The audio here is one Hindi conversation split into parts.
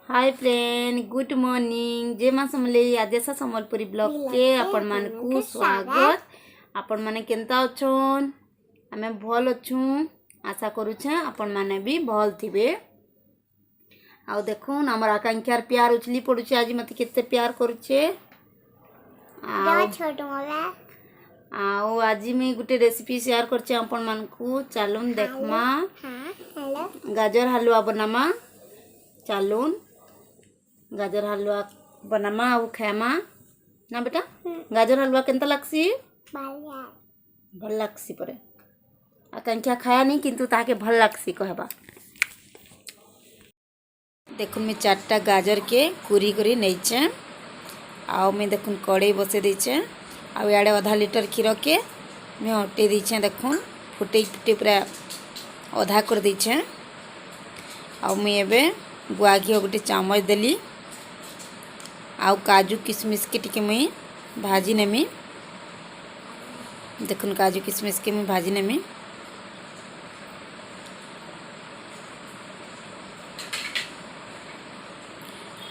हाय फ्रेंड गुड मॉर्निंग जय माँ समलेई आदेशा संबलपुरी ब्लॉग के आपण मान को स्वागत। आपण माने केनता अछन? आमे भल अछु आशा करूछे आपण माने भी भल थिबे। आउ देखुन हमर आकांक्षार प्यार उछली पडुछे आज मते केते प्यार करूछे। आउ आज मैं गुटे रेसिपी शेयर करछे आपण मान को चालुन देखमा। गाजर हलवा बनामा चालुन गाजर हलवा बनामा आउ खामा ना बेटा। गाजर हलवा केनता लागसी? भल लागसी परे आकांक्षा खाया नहीं किंतु ताके भल लागसी कहबा। देखुन मैं 4टा गाजर के कुरी करी नैचे आउ मैं देखुन कड़े बसे देछे आउ याडे आधा लीटर क्षीर के मैं हटे देछे। देखुन फुटे फुटे पूरा आधा कर देछे आउ मैं एबे गुआ घी गोटे चामच देली आउ काजू किशमिश के टिके मुई भाजी नेमी। देखुन काजू किशमिश के मुई भाजी नेमी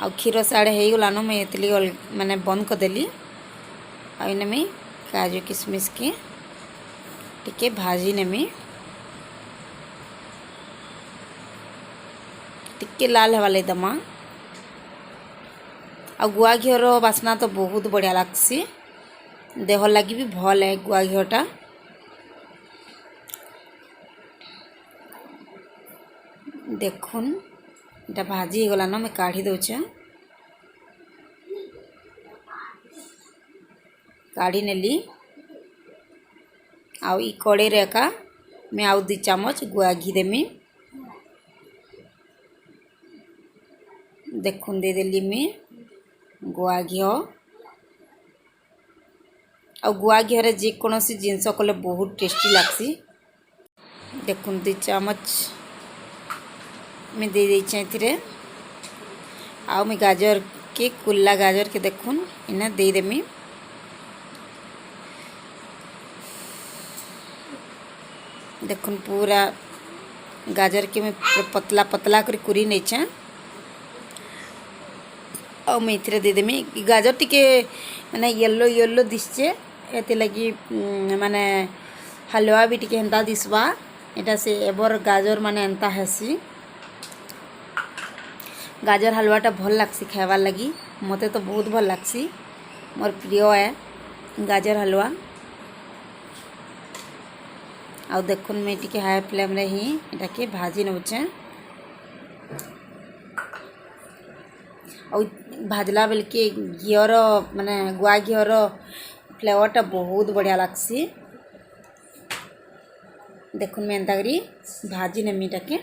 आउ क्षीर साढ़े हो गलान मैं ये माने बंद करदेली आने में काजू किशमिश के टिके भाजी नेमी टिके लाल हवा ले दमा। आ गुआ घीर बास्ना तो बहुत बढ़िया लागसी देह लगी भी भल है गुआ घीटा। देखुन इटा भाजी हो गलान मैं काढ़ी दौचे काढ़ी नेली आउ ई कड़े रे का मैं आउ 2 चामच गुआ घी देमी। देखुन दे देली मैं गुआ घी आ गुआ घी जे कौन सी जिनस कले बहुत टेस्टी लागसी। देखुन 2 चामच मैं दे देछे आउ मैं गाजर के कुल्ला गाजर के देखुन इना दे देमी। देखुन पूरा गाजर के मैं पतला पतला कर कुरी नैछे और मैं इथरे दे देमी। गाजर टिके माने येलो येलो दिसचे एते लगी माने हलवा भी टिके हेंता दिसवा एटा से एबर गाजर माने एंता हेसी। गाजर हलवाटा भल लागसी खाइबार लगी मते तो बहुत भल लागसी मोर प्रिय है गाजर हलवा। आउ देखुन मैं टिके हाई फ्लेम रे ही एटा के भाजी नउचे और भाजला बेल के घीर माने गुआ घीर फ्लेवरटा बहुत बढ़िया लागसी। देखुन मैं एंता करी भाजी नेमी टाके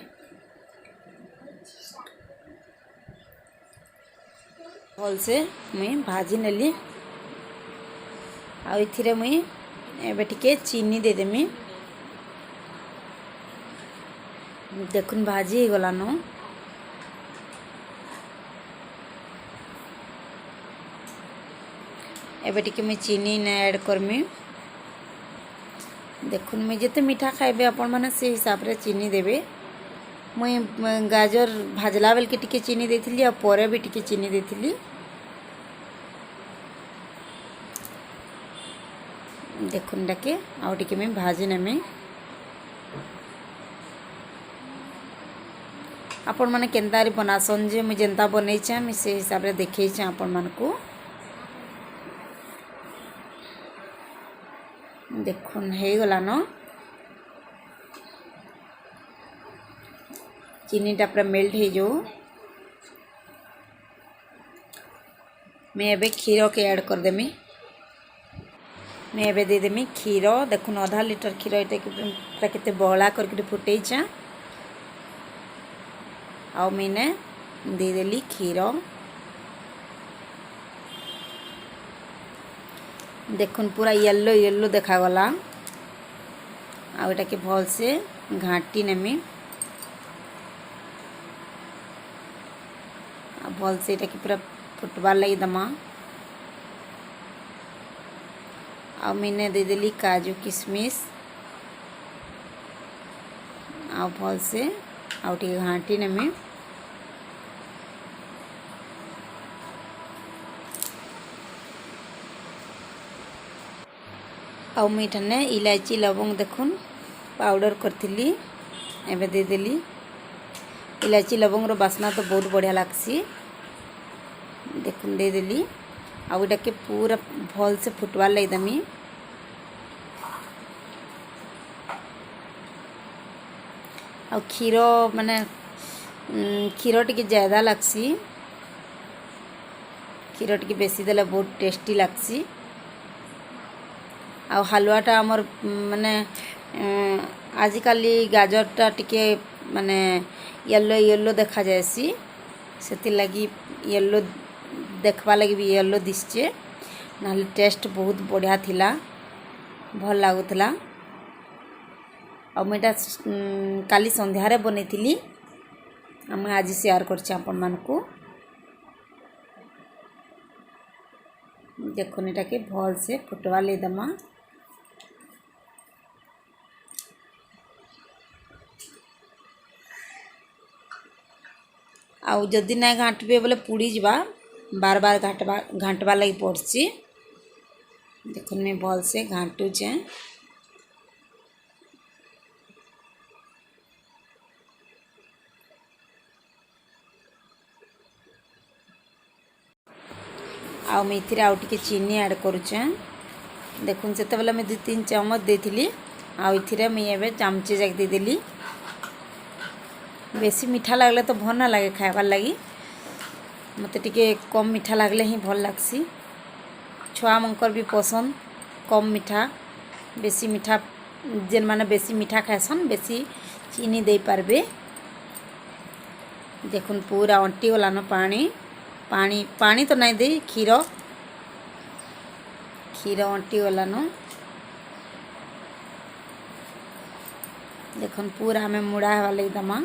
भल से मुई भाजी नेली आउ इथिरे मुई एबे टिके चीनी दे देमी। देखुन भाजी हो गलान एबे टिके मैं चीनी ने ऐड करमी। देखुन मैं जिते मीठा खाइबे आपण माने से हिसाब रे चीनी देबे। मैं गाजर भाजला बेल के टिके चीनी देथिली आ परे भी टिके चीनी देथिली। देखुन डाके आउ टिके मैं भाजी नेमी। आपण माने केनतारी बनासन जे मैं जेंता बनैछे मैं से हिसाब रे देखैछे आपण मान को। देखुन हो गलान चीनीटा पूरा मेल्ट हो जाऊ मैं एबे क्षीर के ऐड कर देमी। मैं एबे दे देमी क्षीर। देखुन आधा लीटर क्षीर ये पूरा केते बहला करके फुटैछे आउ मैंने दे देली क्षीर। देखुन पूरा येलो येलो देखा गला आउ एटा के भल से घाटी नेमी आ भल से एटा के पूरा फुटबार लगी दमा। आ मैंने दे देली काजू किशमिश आ भल से आउ टी घाटी नेमी। आउ मुठाने इलायची लवंग देखुन पाउडर करथिली एबे दे देली। इलायची लवंग रो बास्ना तो बहुत बढ़िया लागसी। देखुन दे देली। आउ इटा के पूरा भल से फुटवार लई दमी। आउ क्षीर माने क्षीर टिके ज्यादा लागसी। क्षीर टिके बेसी देले बहुत टेस्टी लागसी। आ हलवाटा आमर माने आजिकाली गाजरटा टिके माने येलो येलो देखा जायसी। सेति लगी येलो देखबा लगी भी येलो दिसचे नाले टेस्ट बहुत बढ़िया थिला भल लागुथला। आ मेटा काली संध्यारे बनेइथिली आम आज शेयर करछे आपन मानकू। देखो एटा के भल से फुटवा ले दमा। आउ जदि ना घाटबे बोले पुड़ी जबा बार बार घाटवा लगी पड़सी। देखो मैं भल से घाटुचे। आउ मैं इथिरे आउ टिके चीनी ऐड करूचे। देखुन से बेला मैं 2-3 चम्मच देथिली। आउ इथिरे मैं एबे चामचे जाक दे देली। बेसी मीठा लागले तो भल ना लागे खाइबार लगी। मते टिके कम मीठा लागले ही भल लागसी। छुआ मंकर भी पसंद कम मीठा। बेसी मीठा जेन माने बेसी मीठा खाएसन बेसी चीनी दे पारबे। देखुन पूरा अंटी गला न पानी पानी पानी तो नहीं दे क्षीर क्षीर अंटी गला न। देखुन पूरा हमें मुड़ा हवा लगी दमा।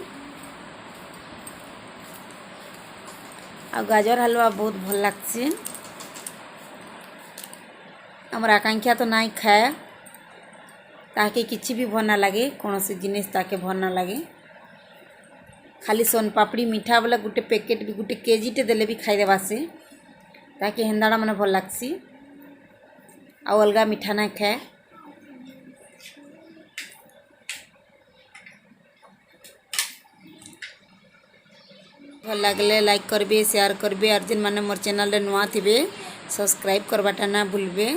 आ गाजर हलवा बहुत भल लागसी। हमर आकांक्षा तो नहीं खाए ताके किछि भी भल ना लगे कौन से जिनिस ताके भल ना लगे। खाली सोन पापड़ी मीठा वाला गुटे पैकेट भी गुटे केजी टे देले भी खाई देवा से ताकि हेंदाड़ा मने भल लागसी। आ अलगा मीठा ना खाए। भल लागले लाइक करबे शेयर करबे और जिन माने मोर चैनल रे नुआ थिबे सब्सक्राइब करबाटा ना भूलबे।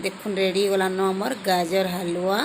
देखुन रेडी गला न हमर गाजर हलवा।